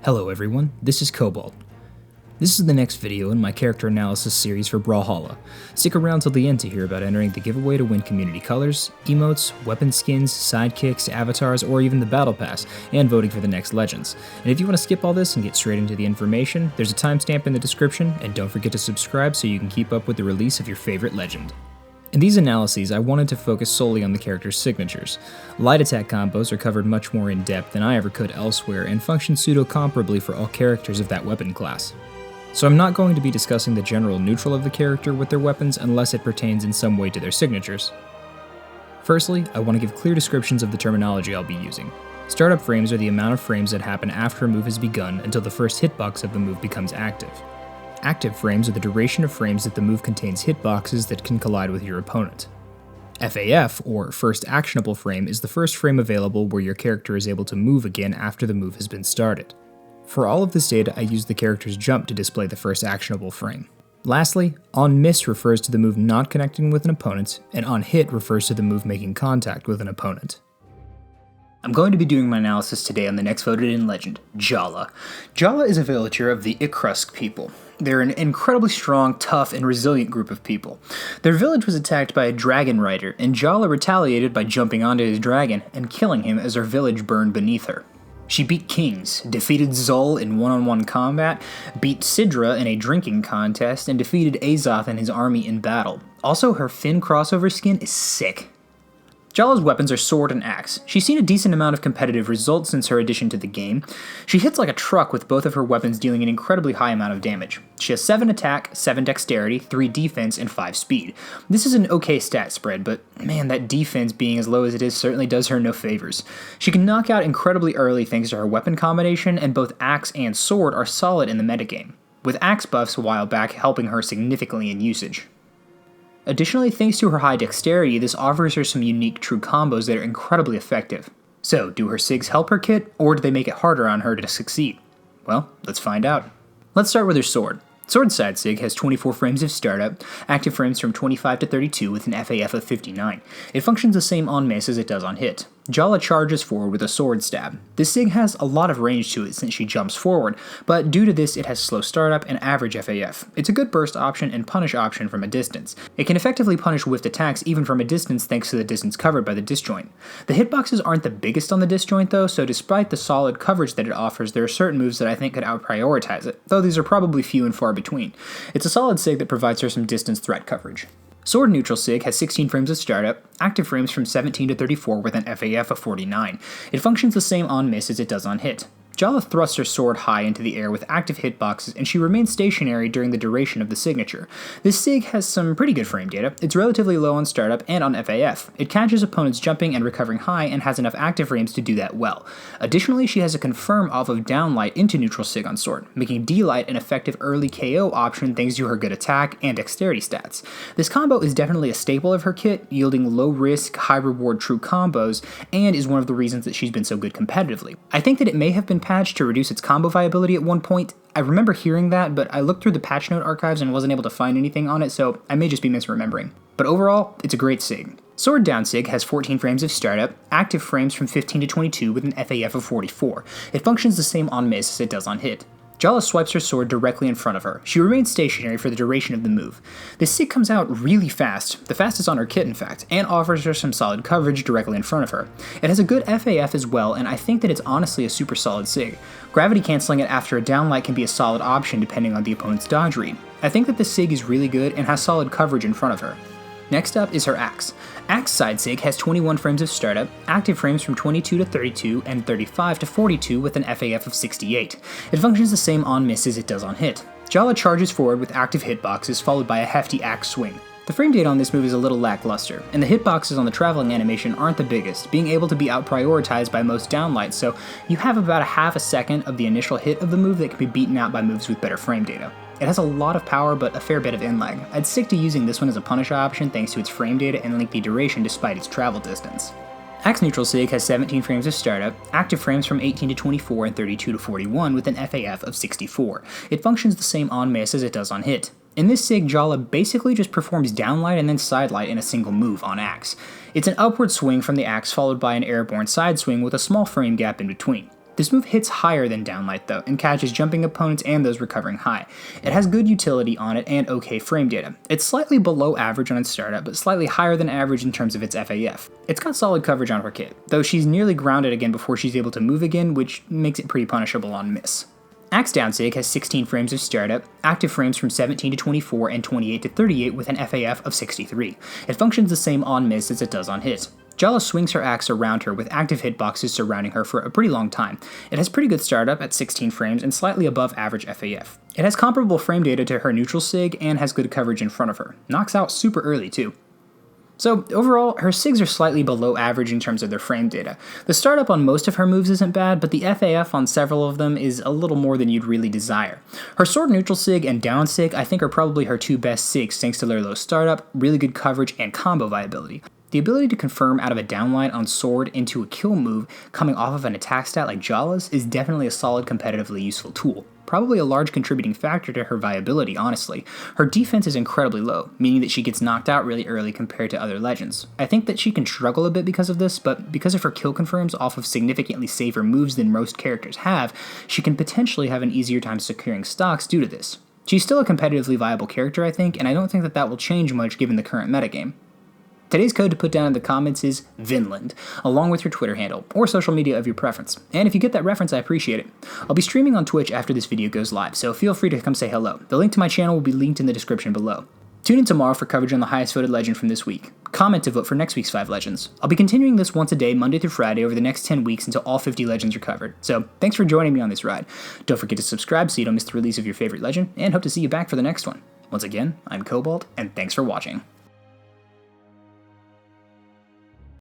Hello everyone, this is Cobalt. This is the next video in my character analysis series for Brawlhalla. Stick around till the end to hear about entering the giveaway to win community colors, emotes, weapon skins, sidekicks, avatars, or even the battle pass, and voting for the next legends. And if you want to skip all this and get straight into the information, there's a timestamp in the description, and don't forget to subscribe so you can keep up with the release of your favorite legend. In these analyses, I wanted to focus solely on the character's signatures. Light attack combos are covered much more in depth than I ever could elsewhere and function pseudo-comparably for all characters of that weapon class. So I'm not going to be discussing the general neutral of the character with their weapons unless it pertains in some way to their signatures. Firstly, I want to give clear descriptions of the terminology I'll be using. Startup frames are the amount of frames that happen after a move has begun until the first hitbox of the move becomes active. Active frames are the duration of frames that the move contains hitboxes that can collide with your opponent. FAF, or First Actionable Frame, is the first frame available where your character is able to move again after the move has been started. For all of this data, I use the character's jump to display the first actionable frame. Lastly, on miss refers to the move not connecting with an opponent, and on hit refers to the move making contact with an opponent. I'm going to be doing my analysis today on the next voted in legend, Jhala. Jhala is a villager of the Ikrusk people. They're an incredibly strong, tough, and resilient group of people. Their village was attacked by a dragon rider, and Jhala retaliated by jumping onto his dragon and killing him as her village burned beneath her. She beat kings, defeated Zul in one-on-one combat, beat Sidra in a drinking contest, and defeated Azoth and his army in battle. Also, her Finn crossover skin is sick. Jhala's weapons are sword and axe. She's seen a decent amount of competitive results since her addition to the game. She hits like a truck with both of her weapons dealing an incredibly high amount of damage. She has 7 attack, 7 dexterity, 3 defense, and 5 speed. This is an okay stat spread, but man, that defense being as low as it is certainly does her no favors. She can knock out incredibly early thanks to her weapon combination, and both axe and sword are solid in the metagame, with axe buffs a while back helping her significantly in usage. Additionally, thanks to her high dexterity, this offers her some unique true combos that are incredibly effective. So, do her SIGs help her kit, or do they make it harder on her to succeed? Well, let's find out. Let's start with her sword. Sword side SIG has 24 frames of startup, active frames from 25 to 32 with an FAF of 59. It functions the same on miss as it does on hit. Jhala charges forward with a sword stab. This SIG has a lot of range to it since she jumps forward, but due to this it has slow startup and average FAF. It's a good burst option and punish option from a distance. It can effectively punish whiffed attacks even from a distance thanks to the distance covered by the disjoint. The hitboxes aren't the biggest on the disjoint though, so despite the solid coverage that it offers, there are certain moves that I think could out-prioritize it, though these are probably few and far between. It's a solid SIG that provides her some distance threat coverage. Sword neutral SIG has 16 frames of startup, active frames from 17 to 34 with an FAF of 49. It functions the same on miss as it does on hit. Jhala thrusts her sword high into the air with active hitboxes, and she remains stationary during the duration of the signature. This SIG has some pretty good frame data. It's relatively low on startup and on FAF. It catches opponents jumping and recovering high and has enough active frames to do that well. Additionally, she has a confirm off of downlight into neutral SIG on sword, making D-light an effective early KO option thanks to her good attack and dexterity stats. This combo is definitely a staple of her kit, yielding low risk, high reward true combos, and is one of the reasons that she's been so good competitively. I think that it may have been patched to reduce its combo viability at one point. I remember hearing that, but I looked through the patch note archives and wasn't able to find anything on it, so I may just be misremembering. But overall, it's a great SIG. Sword down SIG has 14 frames of startup, active frames from 15 to 22 with an FAF of 44. It functions the same on miss as it does on hit. Jhala swipes her sword directly in front of her. She remains stationary for the duration of the move. This SIG comes out really fast, the fastest on her kit in fact, and offers her some solid coverage directly in front of her. It has a good FAF as well, and I think that it's honestly a super solid SIG. Gravity canceling it after a downlight can be a solid option depending on the opponent's dodge read. I think that this SIG is really good and has solid coverage in front of her. Next up is her axe. Axe side SIG has 21 frames of startup, active frames from 22 to 32, and 35 to 42 with an FAF of 68. It functions the same on miss as it does on hit. Jhala charges forward with active hitboxes followed by a hefty axe swing. The frame data on this move is a little lackluster, and the hitboxes on the traveling animation aren't the biggest, being able to be out-prioritized by most downlights, so you have about a half a second of the initial hit of the move that can be beaten out by moves with better frame data. It has a lot of power, but a fair bit of in-lag. I'd stick to using this one as a punish option thanks to its frame data and lengthy duration despite its travel distance. Axe neutral SIG has 17 frames of startup, active frames from 18 to 24 and 32 to 41 with an FAF of 64. It functions the same on miss as it does on hit. In this SIG, Jhala basically just performs downlight and then sidelight in a single move on axe. It's an upward swing from the axe followed by an airborne side swing with a small frame gap in between. This move hits higher than Downlight though, and catches jumping opponents and those recovering high. It has good utility on it and okay frame data. It's slightly below average on its startup, but slightly higher than average in terms of its FAF. It's got solid coverage on her kit, though she's nearly grounded again before she's able to move again, which makes it pretty punishable on miss. Axe Down Sig has 16 frames of startup, active frames from 17 to 24 and 28 to 38 with an FAF of 63. It functions the same on miss as it does on hit. Jhala swings her axe around her with active hitboxes surrounding her for a pretty long time. It has pretty good startup at 16 frames and slightly above average FAF. It has comparable frame data to her neutral Sig and has good coverage in front of her. Knocks out super early too. So overall, her SIGs are slightly below average in terms of their frame data. The startup on most of her moves isn't bad, but the FAF on several of them is a little more than you'd really desire. Her sword neutral SIG and down SIG I think are probably her two best SIGs thanks to their low startup, really good coverage, and combo viability. The ability to confirm out of a downline on sword into a kill move coming off of an attack stat like Jhala's is definitely a solid competitively useful tool. Probably a large contributing factor to her viability, honestly. Her defense is incredibly low, meaning that she gets knocked out really early compared to other legends. I think that she can struggle a bit because of this, but because of her kill confirms off of significantly safer moves than most characters have, she can potentially have an easier time securing stocks due to this. She's still a competitively viable character, I think, and I don't think that will change much given the current metagame. Today's code to put down in the comments is Vinland, along with your Twitter handle, or social media of your preference. And if you get that reference, I appreciate it. I'll be streaming on Twitch after this video goes live, so feel free to come say hello. The link to my channel will be linked in the description below. Tune in tomorrow for coverage on the highest voted legend from this week. Comment to vote for next week's 5 legends. I'll be continuing this once a day, Monday through Friday, over the next 10 weeks until all 50 legends are covered. So thanks for joining me on this ride. Don't forget to subscribe so you don't miss the release of your favorite legend, and hope to see you back for the next one. Once again, I'm Cobalt, and thanks for watching.